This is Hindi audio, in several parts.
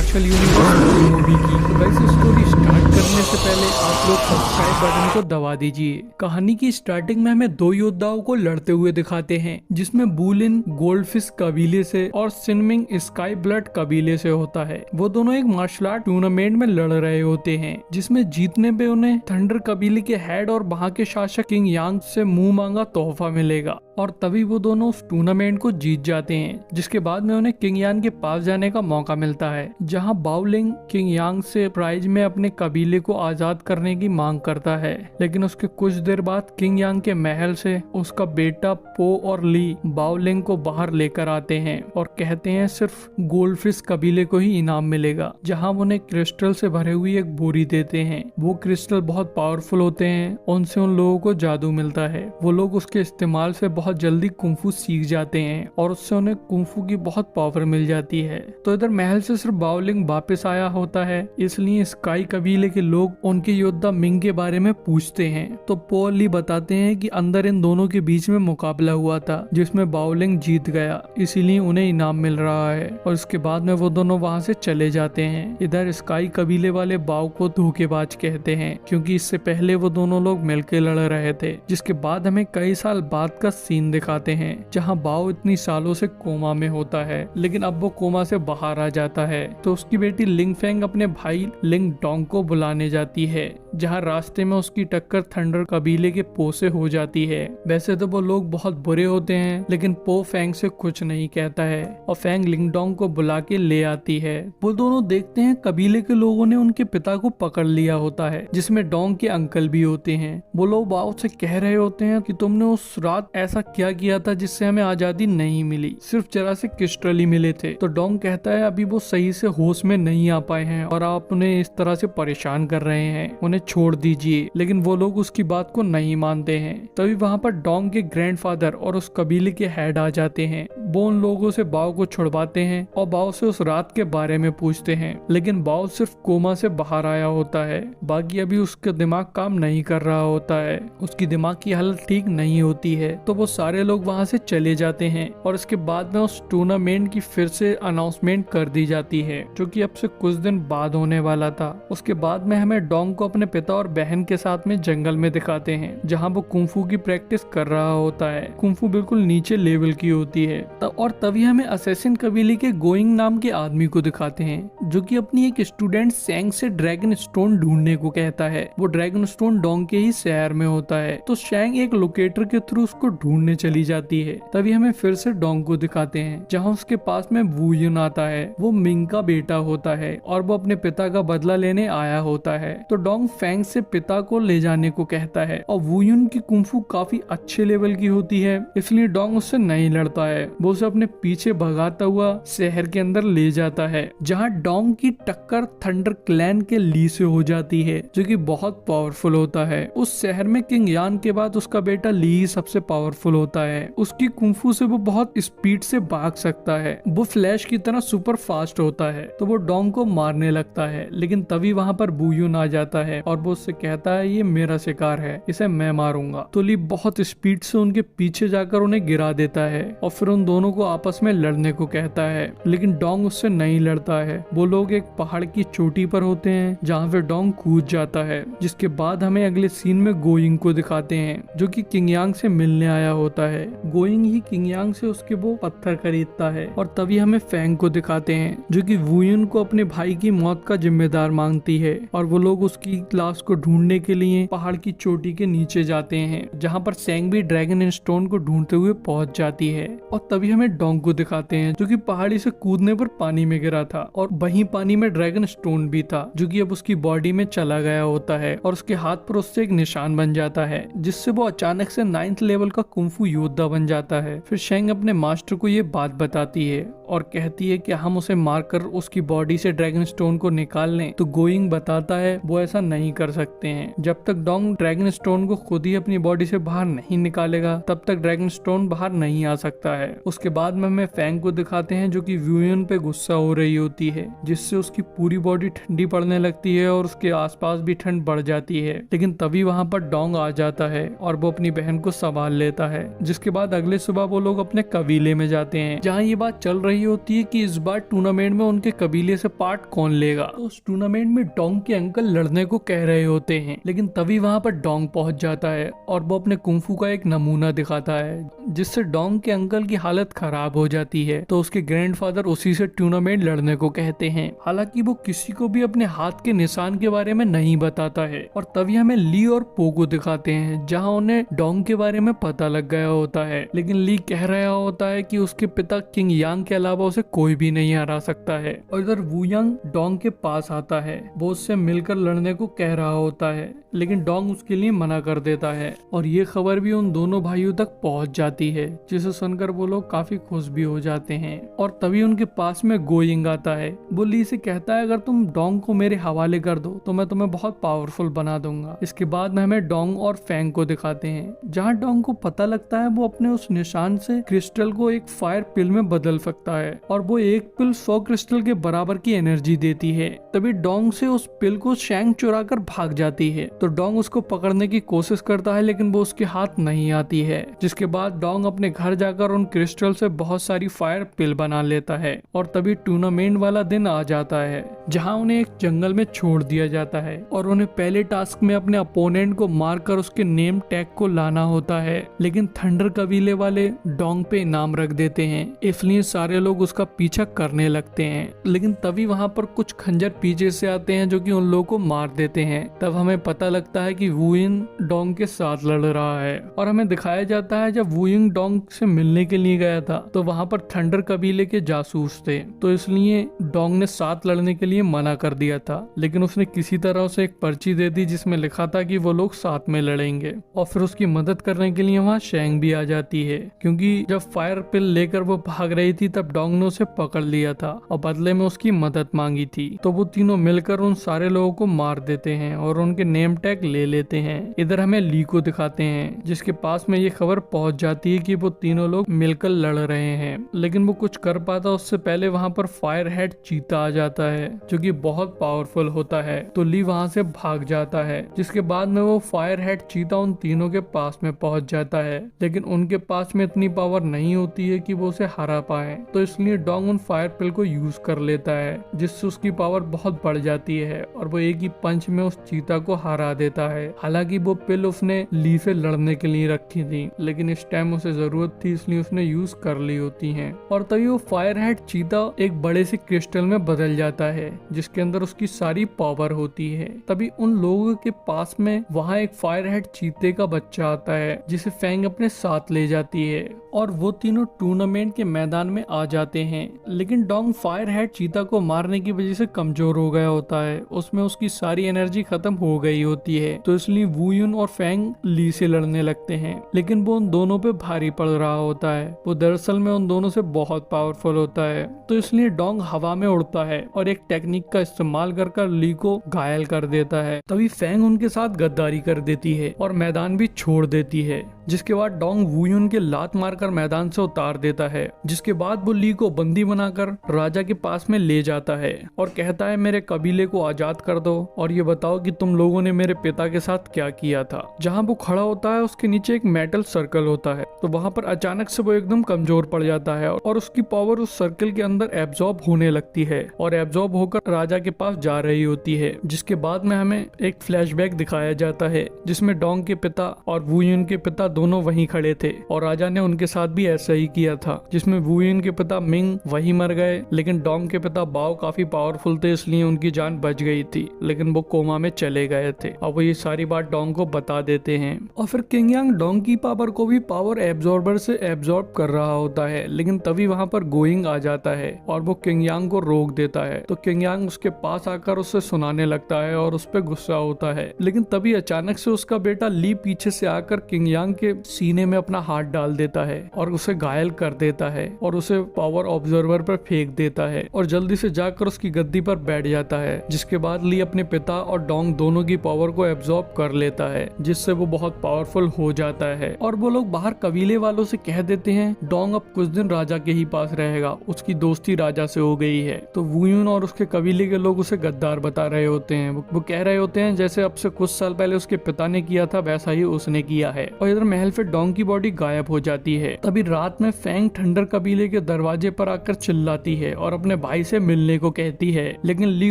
मार्शल यूनिवर्स मूवी की। वैसे स्टोरी स्टार्ट करने से पहले आप लोग सब्सक्राइब बटन को दबा दीजिए। कहानी की स्टार्टिंग में हमें दो योद्धाओं को लड़ते हुए दिखाते हैं, जिसमें बूलिन गोल्डफिश कबीले से और सिनमिंग स्काई ब्लड कबीले से होता है। वो दोनों एक मार्शल आर्ट टूर्नामेंट में लड़ रहे होते हैं, जिसमें जीतने पे उन्हें थंडर कबीले के हेड और वहाँ के शासक किंग यांग से मुंह मांगा तोहफा मिलेगा। और तभी वो दोनों उस टूर्नामेंट को जीत जाते हैं, जिसके बाद में उन्हें किंग यांग के पास जाने का मौका मिलता है, जहां बाओलिंग किंग यांग से प्राइज में अपने कबीले को आजाद करने की मांग करता है। लेकिन उसके कुछ देर बाद किंग यांग के महल से उसका बेटा पो और ली बाओलिंग को बाहर लेकर आते हैं और कहते हैं सिर्फ गोल्डफिश कबीले को ही इनाम मिलेगा, जहां उन्हें क्रिस्टल से भरे हुई एक बोरी देते हैं। वो क्रिस्टल बहुत पावरफुल होते हैं, उनसे उन लोगों को जादू मिलता है। वो लोग उसके इस्तेमाल से बहुत जल्दी कुंफू सीख जाते हैं और उससे उन्हें कुंफू की बहुत पावर मिल जाती है। तो इधर महल से सिर्फ बाओलिंग वापस आया होता है, इसलिए स्काई कबीले के लोग उनके योद्धा मिंग के बारे में पूछते हैं। तो पो और ली बताते हैं कि अंदर इन दोनों के बीच में मुकाबला हुआ था, जिसमें बाओलिंग जीत गया, इसीलिए उन्हें इनाम मिल रहा है। और इसके बाद में वो दोनों वहाँ से चले जाते हैं। इधर स्काई कबीले वाले बाओ को धोखेबाज कहते हैं, क्योंकि इससे पहले वो दोनों लोग मिलकर लड़ रहे थे। जिसके बाद हमें कई साल बाद का सीन दिखाते हैं, जहां बाओ इतनी सालों से कोमा में होता है, लेकिन अब वो कोमा से बाहर आ जाता है। तो उसकी बेटी लिंग फेंग अपने भाई लिंग डोंग को बुलाने जाती है, जहां रास्ते में उसकी टक्कर थंडर कबीले के पो से हो जाती है। वैसे तो वो लोग बहुत बुरे होते हैं, लेकिन पो फेंग से कुछ नहीं कहता है और फेंग लिंग डोंग को बुला के ले आती है। वो दोनों देखते हैं कबीले के लोगों ने उनके पिता को पकड़ लिया होता है, जिसमें डोंग के अंकल भी होते हैं। वो लोग बाओ से कह रहे होते हैं कि तुमने उस रात ऐसा क्या किया था जिससे हमें आजादी नहीं मिली, सिर्फ जरा से क्रिस्टल ही मिले थे। तो डोंग कहता है अभी वो सही से होश में नहीं आ पाए हैं और आप उन्हें इस तरह से परेशान कर रहे हैं, उन्हें छोड़ दीजिए। लेकिन वो लोग उसकी बात को नहीं मानते हैं। तभी वहाँ पर डोंग के ग्रैंडफादर और उस कबीले के हेड आ जाते हैं। वो उन लोगों से बाओ को छुड़वाते हैं और बाओ से उस रात के बारे में पूछते हैं, लेकिन बाओ सिर्फ कोमा से बाहर आया होता है। बाकी अभी उसका दिमाग काम नहीं कर रहा होता है, उसकी दिमाग की हालत ठीक नहीं होती है। तो वो सारे लोग वहाँ से चले जाते हैं और इसके बाद में उस टूर्नामेंट की फिर से अनाउंसमेंट कर दी जाती है, जो कि अब से कुछ दिन बाद होने वाला था। उसके बाद में हमें डोंग को अपने पिता और बहन के साथ में जंगल में दिखाते हैं, जहाँ वो कुंफू की प्रैक्टिस कर रहा होता है। कुंफू बिल्कुल नीचे लेवल की होती है। और तभी हमें असैसिन कबीले के गोइंग नाम के आदमी को दिखाते हैं, जो कि अपनी एक स्टूडेंट सैंग से ड्रैगन स्टोन ढूंढने को कहता है। वो ड्रैगन स्टोन डोंग के ही शहर में होता है। तो सैंग एक लोकेटर के थ्रू उसको ढूंढने चली जाती है। तभी हमें फिर से डोंग को दिखाते हैं, जहाँ उसके पास में वू युन आता है। वो मिंग का बेटा होता है और वो अपने पिता का बदला लेने आया होता है। तो डोंग फेंग से पिता को ले जाने को कहता है और वू युन की कुंफू काफी अच्छे लेवल की होती है, इसलिए डोंग उससे नहीं लड़ता है। वो उसे अपने पीछे भगाता हुआ शहर के अंदर ले जाता है, जहाँ डोंग की टक्कर थंडर क्लैन के ली से हो जाती है, जो कि बहुत पावरफुल होता है। उस शहर में किंग यान के बाद उसका बेटा ली सबसे पावरफुल होता है। उसकी कुंफू से वो बहुत स्पीड से भाग सकता है। वो फ्लैश की तरह सुपर फास्ट होता है। तो वो डोंग को मारने लगता है, लेकिन तभी वहाँ पर वू युन आ जाता है और वो उससे कहता है ये मेरा शिकार है, इसे मैं मारूंगा। तो ली बहुत स्पीड से उनके पीछे जाकर उन्हें गिरा देता है और फिर उन दोनों को आपस में लड़ने को कहता है, लेकिन डोंग उससे नहीं लड़ता है। वो लोग एक पहाड़ की चोटी पर होते हैं, जहाँ पे डोंग कूद जाता है। जिसके बाद हमें अगले सीन में गोइंग को दिखाते हैं, जो कि किंग यांग से मिलने आया होता है। गोइंग ही किंग यांग से उसके वो पत्थर खरीदता है और तभी हमें फेंग को दिखाते हैं, जो कि वू युन को अपने भाई की मौत का जिम्मेदार मांगती है। और वो लोग उसकी लाश को ढूंढने के लिए पहाड़ की चोटी के नीचे जाते हैं, जहाँ पर सेंग भी ड्रैगन स्टोन को ढूंढते हुए पहुंच जाती है। और तभी हमें डोंग को दिखाते हैं, जो कि पहाड़ी से कूदने पर पानी में गिरा था और वहीं पानी में ड्रैगन स्टोन भी था, जो कि अब उसकी बॉडी में चला गया होता है और उसके हाथ पर उससे एक निशान बन जाता है, जिससे वो अचानक से 9th लेवल का कुंफू योद्धा बन जाता है। फिर शेंग अपने मास्टर को ये बात बताती है और कहती है कि हम उसे मारकर उसकी बॉडी से ड्रैगन स्टोन को निकाल लें। तो गोइंग बताता है वो ऐसा नहीं कर सकते हैं। जब तक डोंग ड्रैगन स्टोन को खुद ही अपनी बॉडी से बाहर नहीं निकालेगा, तब तक ड्रैगन स्टोन बाहर नहीं आ सकता है। उसके बाद में हमें फेंग को दिखाते हैं, जो कि वू युन पे गुस्सा हो रही होती है, जिससे उसकी पूरी बॉडी ठंडी पड़ने लगती है और उसके आसपास भी ठंड बढ़ जाती है। लेकिन तभी वहाँ पर डोंग आ जाता है और वो अपनी बहन को संभाल लेता है। जिसके बाद अगले सुबह वो लोग अपने कबीले में जाते हैं, जहाँ ये बात चल रही रही होती है कि इस बार टूर्नामेंट में उनके कबीले से पार्ट कौन लेगा। तो उस टूर्नामेंट में डोंग के अंकल लड़ने को कह रहे होते हैं, लेकिन तभी वहाँ पर डोंग पहुँच जाता है और वो अपने कुंफू का एक नमूना दिखाता है, जिससे डोंग के अंकल की हालत खराब हो जाती है। तो उसके ग्रैंडफादर उसी से टूर्नामेंट लड़ने को कहते हैं। हालांकि वो किसी को भी अपने हाथ के निशान के बारे में नहीं बताता है। और तभी हमें ली और पोगो दिखाते हैं, जहाँ उन्हें डोंग के बारे में पता लग गया होता है, लेकिन ली कह रहा होता है कि उसके पिता किंग यांग के अलावा उसे कोई भी नहीं हरा सकता है। और इधर वू यांग डोंग के पास आता है, वो उससे मिलकर लड़ने को कह रहा होता है, लेकिन डोंग उसके लिए मना कर देता है। और ये खबर भी उन दोनों भाइयों तक पहुंच जाती है, जिसे सुनकर वो लोग काफी खुश भी हो जाते हैं। और तभी उनके पास में गोइंग आता है। वो ली से कहता है, अगर तुम डोंग को मेरे हवाले कर दो तो मैं तुम्हें बहुत पावरफुल बना दूंगा। इसके बाद में हमें डोंग और फैंग को दिखाते हैं, जहाँ डोंग को पता लगता है वो अपने उस निशान से क्रिस्टल को एक फायर पिल में बदल सकता है, और वो एक पिल 100 क्रिस्टल के बराबर की एनर्जी देती है। तभी डोंग से उस पिल को शैंग चुरा कर भाग जाती है। तो डोंग उसको पकड़ने की कोशिश करता है, लेकिन वो उसके हाथ नहीं आती है। जिसके बाद डोंग अपने घर जाकर उन क्रिस्टल से बहुत सारी फायर पिल बना लेता है। और तभी टूर्नामेंट वाला दिन आ जाता है, जहाँ उन्हें एक जंगल में छोड़ दिया जाता है और उन्हें पहले टास्क में अपने अपोनेंट को मारकर उसके नेम टैग को लाना होता है। लेकिन थंडर कबीले वाले डोंग पे इनाम रख देते हैं, इसलिए सारे लोग उसका पीछा करने लगते हैं। लेकिन तभी वहाँ पर कुछ खंजर पीछे से आते हैं, जो कि उन लोगों को मार देते हैं। तब हमें पता लगता है कि वुयिन डोंग के साथ लड़ रहा है। और हमें दिखाया जाता है जब वुयिन डोंग से मिलने के लिए गया था तो वहाँ पर थंडर कबीले के जासूस थे, तो इसलिए डोंग ने साथ लड़ने के लिए मना कर दिया था। लेकिन उसने किसी तरह उसे एक पर्ची दे दी जिसमें लिखा था कि वो लोग साथ में लड़ेंगे। और फिर उसकी मदद करने के लिए वहाँ शैंग भी आ जाती है, क्योंकि जब फायर पिल लेकर वो भाग रही थी तब डोंग ने उसे पकड़ लिया था और बदले में उसकी मदद मांगी थी। तो वो तीनों मिलकर उन सारे लोगों को मार देते हैं और उनके नेम टैग ले लेते हैं। इधर हमें ली को दिखाते हैं, जिसके पास में ये खबर पहुंच जाती है कि वो तीनों लोग मिलकर लड़ रहे हैं, लेकिन वो कुछ कर पाता उससे पहले वहाँ पर फायर हेड चीता आ जाता है, जो कि बहुत पावरफुल होता है। तो ली वहाँ से भाग जाता है, जिसके बाद में वो फायर हेड चीता उन तीनों के पास में पहुंच जाता है, लेकिन उनके पास में इतनी पावर नहीं होती है कि वो उसे हरा पाए। तो इसलिए डोंग उन फायर पिल को यूज कर लेता है, जिससे उसकी पावर बहुत बढ़ जाती है और वो एक ही पंच में उस चीता को हरा देता है। हालांकि वो पिल उसने ली से लड़ने के लिए रखी थी, लेकिन इस टाइम उसे जरूरत थी इसलिए उसने यूज कर ली होती है। और तभी वो फायर हेड चीता एक बड़े से क्रिस्टल में बदल जाता है, जिसके अंदर उसकी सारी पावर होती है। तभी उन लोगों के पास में वहाँ एक फायर हेड चीते का बच्चा आता है, जिसे फैंग अपने साथ ले जाती है और वो तीनों टूर्नामेंट के मैदान में आ जाते हैं। लेकिन डोंग फायर हेड चीता को मारने की वजह से कमजोर हो गया होता है, उसमें उसकी सारी एनर्जी खत्म हो गई होती है। तो इसलिए वुयुन और फैंग ली से लड़ने लगते हैं, लेकिन वो उन दोनों पे भारी पड़ रहा होता है। वो दरअसल में उन दोनों से बहुत पावरफुल होता है, तो इसलिए डोंग हवा में उड़ता है और एक टेक्निक का इस्तेमाल कर ली को घायल कर देता है। तभी फैंग उनके साथ गद्दारी कर देती है और मैदान भी छोड़ देती है, जिसके बाद डोंग वुयुन के लात मारकर मैदान से उतार देता है। जिसके बाद वो ली को बंदी बनाकर राजा के पास में ले जाता है और कहता है, मेरे कबीले को आजाद कर दो और ये बताओ कि तुम लोगों ने मेरे पिता के साथ क्या किया था। जहाँ वो खड़ा होता है उसके नीचे एक मेटल सर्कल होता है, तो वहाँ पर अचानक से वो एकदम कमजोर पड़ जाता है और उसकी पावर उस सर्कल के अंदर एब्जॉर्ब होने लगती है और एब्जॉर्ब होकर राजा के पास जा रही होती है। जिसके बाद में हमें एक फ्लैशबैक दिखाया जाता है, जिसमें डोंग के पिता और वुयुन के पिता दोनों वहीं खड़े थे और राजा ने उनके साथ भी ऐसा ही किया था, जिसमें वुयुन के पिता मिंग वहीं मर गए, लेकिन डोंग के पिता बाओ काफी पावरफुल थे इसलिए उनकी जान बच गई थी, लेकिन वो कोमा में चले गए थे। अब वो ये सारी बात डोंग को बता देते हैं और फिर किंग यांग डोंग की पावर को भी पावर एब्जॉर्बर से एब्जॉर्ब कर रहा होता है, लेकिन तभी वहाँ पर गोइंग आ जाता है और वो किंग यांग को रोक देता है। तो किंग यांग उसके पास आकर उससे सुनाने लगता है और उस पर गुस्सा होता है, लेकिन तभी अचानक से उसका बेटा ली पीछे से आकर किंग यांग के सीने में अपना हाथ डाल देता है और उसे घायल कर देता है और उसे पावर ऑब्जर्वर पर फेंक देता है और जल्दी से जाकर उसकी गद्दी पर बैठ जाता है। जिसके बाद ली अपने पिता और डोंग दोनों की पावर को एब्जॉर्ब कर लेता है, जिससे वो बहुत पावरफुल हो जाता है और वो लोग बाहर कबीले वालों से कह देते हैं डोंग अब कुछ दिन राजा के ही पास रहेगा, उसकी दोस्ती राजा से हो गई है। तो वुयुन और उसके कबीले के लोग उसे गद्दार बता रहे होते हैं। वो कह रहे होते हैं जैसे अब से कुछ साल पहले उसके पिता ने किया था वैसा ही उसने किया है। और इधर महल से डोंग की बॉडी गायब हो जाती है। तभी रात में फैंग थंडर कबीले के दरवाजे पर आकर चिल्लाती है और अपने भाई से मिलने को कहती है, लेकिन ली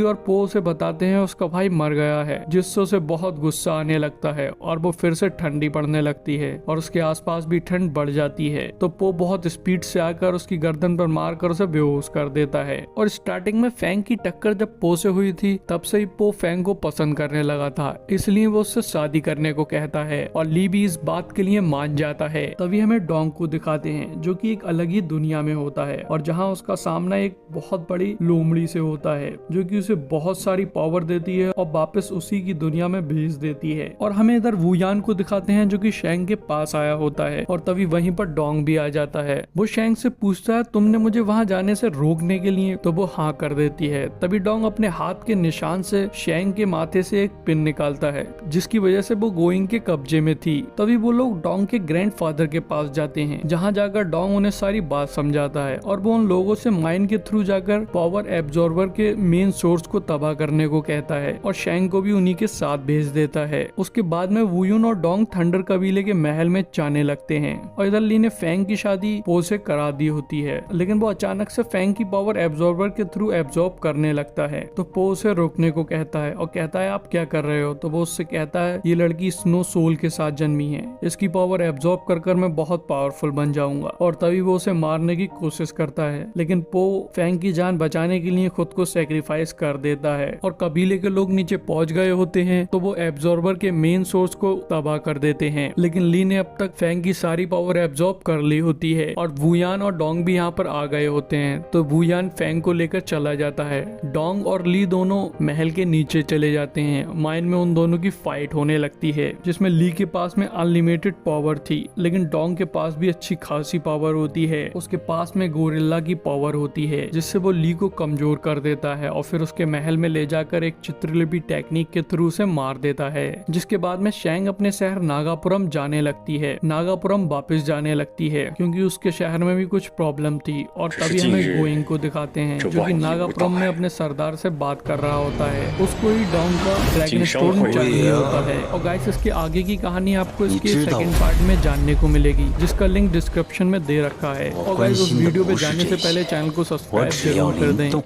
और पो उसे बताते हैं उसका भाई मर गया है, जिससे उसे बहुत गुस्सा आने लगता है और वो फिर से ठंडी पड़ने लगती है और उसके आसपास भी ठंड बढ़ जाती है। तो पो बहुत स्पीड से आकर उसकी गर्दन पर मारकर उसे बेहोश कर देता है। और स्टार्टिंग में फैंग की टक्कर जब पो से हुई थी तब से ही पो फैंग को पसंद करने लगा था, इसलिए वो उससे शादी करने को कहता है और ली भी इस बात के लिए मान जाता है। तभी हमें डोंग को दिखाते हैं जो कि एक अलग ही दुनिया में होता है और जहाँ उसका सामना एक बहुत बड़ी लोमड़ी से होता है जो कि उसे बहुत सारी पावर देती है और वापस उसी की दुनिया में भेज देती है। और हमें इधर वुयान को दिखाते हैं जो कि शेंग के पास आया होता है और तभी वहीं पर डोंग भी आ जाता है। वो शेंग से पूछता है तुमने मुझे वहाँ जाने से रोकने के लिए, तो वो हाँ कर देती है। तभी डोंग अपने हाथ के निशान से शेंग के माथे से एक पिन निकालता है जिसकी वजह से वो गोइंग के कब्जे में थी। तभी वो लोग डोंग के ग्रैंडफादर के पास जाते हैं जहाँ जाकर डोंग उन्हें सारी बात समझाता है और वो उन लोगों से माइंड के थ्रू जाकर पावर एब्जॉर्बर के मेन सोर्स को तबाह करने को कहता है और शेंग को भी उन्हीं के साथ भेज देता है। उसके बाद में वुयुन और डोंग थंडर कबीले के महल में जाने लगते हैं और इधर ली ने फैंग की शादी पो से करा दी होती है, लेकिन वो अचानक से फैंग की पावर एब्जॉर्बर के थ्रू एब्जॉर्ब करने लगता है। तो पो उसे रोकने को कहता है और कहता है आप क्या कर रहे हो। तो वो उससे कहता है ये लड़की स्नो सोल के साथ जन्मी है, इसकी पावर एब्जॉर्ब कर मैं बहुत पावरफुल बन जाऊंगा। और तभी वो उसे मारने की कोशिश करता है, लेकिन पो फैंग की जान बचाने के लिए खुद को सेक्रीफाइस कर देता है और कबीले के लोग नीचे पहुंच गए होते हैं तो वो एब्जॉर्बर के मेन सोर्स को तबाह कर देते हैं। लेकिन ली ने अब तक फैंग की सारी पावर एब्जॉर्ब कर ली होती है और वुयान और डोंग भी यहाँ पर आ गए होते हैं। तो वुयान फैंग को लेकर चला जाता है। डोंग और ली दोनों महल के नीचे चले जाते हैं। माइन में उन दोनों की फाइट होने लगती है जिसमें ली के पास में अनलिमिटेड पावर थी, लेकिन डोंग के पास भी अच्छी खासी पावर होती है। उसके पास में गोरिल्ला की पावर होती है जिससे वो ली को कमजोर कर देता है और फिर उसके महल में ले जाकर एक चित्रलिपि टेक्निक के थ्रू से मार देता है। जिसके बाद में शेंग अपने शहर नागापुरम जाने लगती है। नागापुरम वापस जाने लगती है क्योंकि उसके शहर में भी कुछ प्रॉब्लम थी। और तभी हमें गोइंग को दिखाते हैं जो कि नागापुरम में अपने सरदार से बात कर रहा होता है। उसको ही डोंग का ड्रैगन स्टोन चाहिए होता है। और गाइस इसके आगे की कहानी आपको इसके सेकंड पार्ट में जानने को मिलेगी जिसका लिंक डिस्क्रिप्शन में दे रखा है। और गाइस उस वीडियो पे जाने से पहले चैनल को सब्सक्राइब जरूर कर दें।